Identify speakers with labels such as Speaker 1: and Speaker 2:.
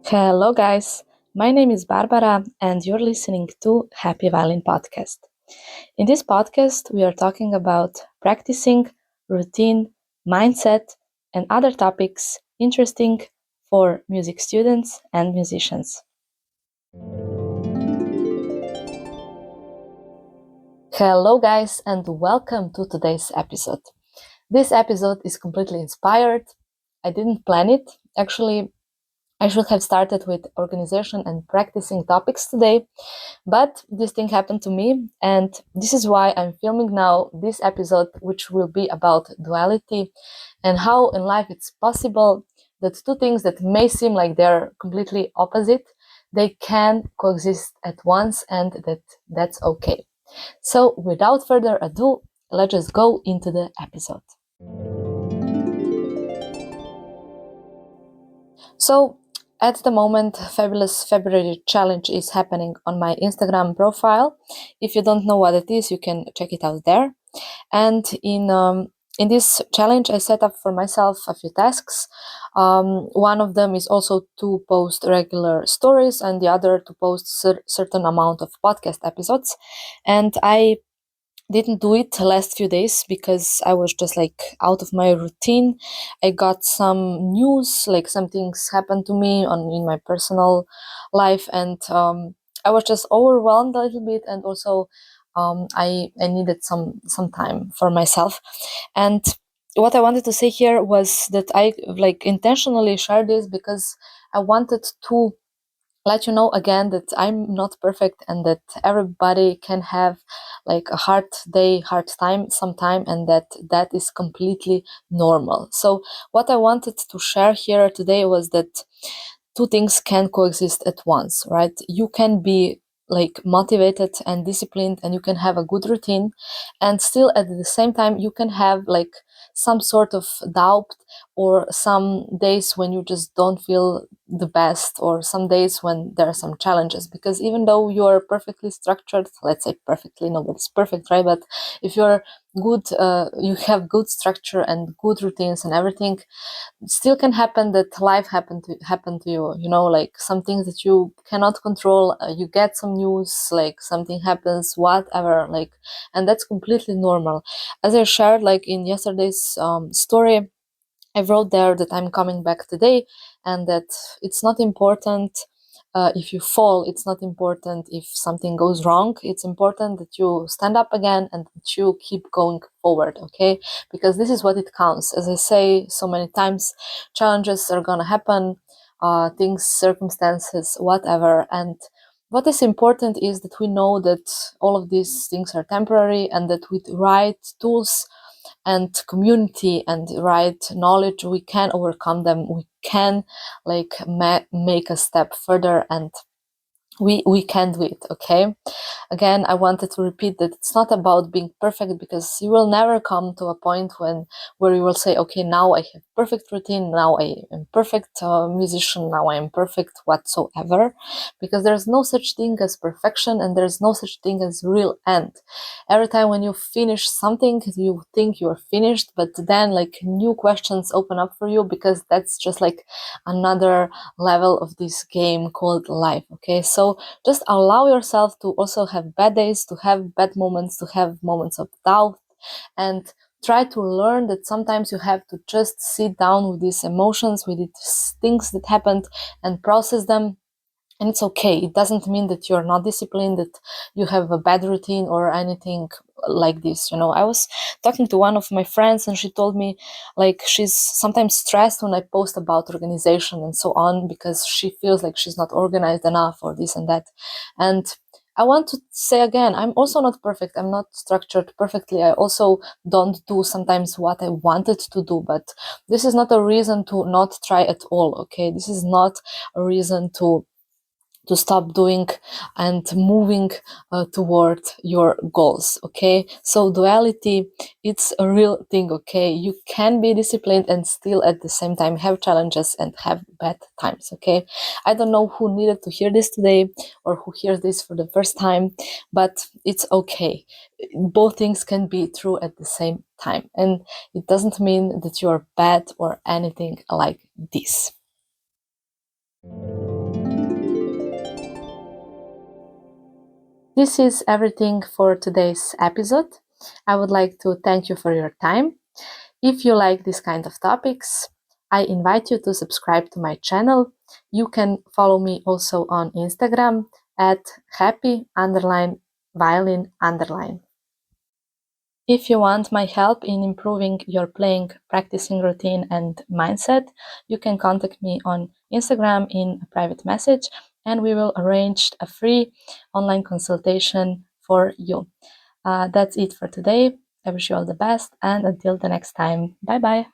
Speaker 1: Hello, guys. My name is Barbara, and you're listening to Happy Violin Podcast. In this podcast, we are talking about practicing, routine, mindset, and other topics interesting for music students and musicians. Hello, guys, and welcome to today's episode. This episode is completely inspired. I didn't plan it. Actually, I should have started with organization and practicing topics today, but this thing happened to me, and this is why I'm filming now this episode, which will be about duality and how in life it's possible that two things that may seem like they're completely opposite, they can coexist at once, and that's okay. So, without further ado, let's just go into the episode. So, at the moment, Fabulous February Challenge is happening on my Instagram profile. If you don't know what it is, you can check it out there. And in this challenge, I set up for myself a few tasks. One of them is also to post regular stories, and the other to post certain amount of podcast episodes. And I didn't do it the last few days because I was just like out of my routine. I got some news, like some things happened to me in my personal life, and I was just overwhelmed a little bit, and also I needed some time for myself. And what I wanted to say here was that I like intentionally shared this because I wanted to let you know again that I'm not perfect and that everybody can have like a hard day, hard time sometime, and that is completely normal. So what I wanted to share here today was that two things can coexist at once, right? You can be like motivated and disciplined and you can have a good routine, and still at the same time you can have like some sort of doubt, or some days when you just don't feel the best, or some days when there are some challenges, because even though you are perfectly structured, let's say perfectly, nobody's perfect, right? But if you're good, you have good structure and good routines and everything, still can happen that life happen to you, like some things that you cannot control. You get some news, like something happens, whatever, like, and that's completely normal. As I shared like in yesterday's story, I wrote there that I'm coming back today, and that it's not important if you fall, it's not important if something goes wrong. It's important that you stand up again and that you keep going forward, okay? Because this is what it counts. As I say so many times, challenges are gonna happen, things, circumstances, whatever. And what is important is that we know that all of these things are temporary, and that with right tools and community and right knowledge, we can overcome them. We can like make a step further, and we can do it, okay? Again, I wanted to repeat that it's not about being perfect, because you will never come to a point where you will say, okay, now I have perfect routine, now I am perfect musician, now I am perfect whatsoever, because there's no such thing as perfection, and there's no such thing as real end. Every time when you finish something, you think you're finished, but then like new questions open up for you, because that's just like another level of this game called life, okay? So just allow yourself to also have bad days, to have bad moments, to have moments of doubt, and try to learn that sometimes you have to just sit down with these emotions, with these things that happened, and process them. And it's okay. It doesn't mean that you're not disciplined, that you have a bad routine or anything like this. I was talking to one of my friends, and she told me like she's sometimes stressed when I post about organization and so on, because she feels like she's not organized enough, or this and that. And I want to say again, I'm also not perfect. I'm not structured perfectly. I also don't do sometimes what I wanted to do, but this is not a reason to not try at all, okay? This is not a reason to stop doing and moving toward your goals, okay? So duality, it's a real thing, okay? You can be disciplined and still at the same time have challenges and have bad times, okay? I don't know who needed to hear this today, or who hears this for the first time, but it's okay. Both things can be true at the same time, and it doesn't mean that you're bad or anything like this. This is everything for today's episode. I would like to thank you for your time. If you like this kind of topics, I invite you to subscribe to my channel. You can follow me also on Instagram at happy_violin_. If you want my help in improving your playing, practicing routine and mindset, you can contact me on Instagram in a private message and we will arrange a free online consultation for you. That's it for today. I wish you all the best and until the next time. Bye bye.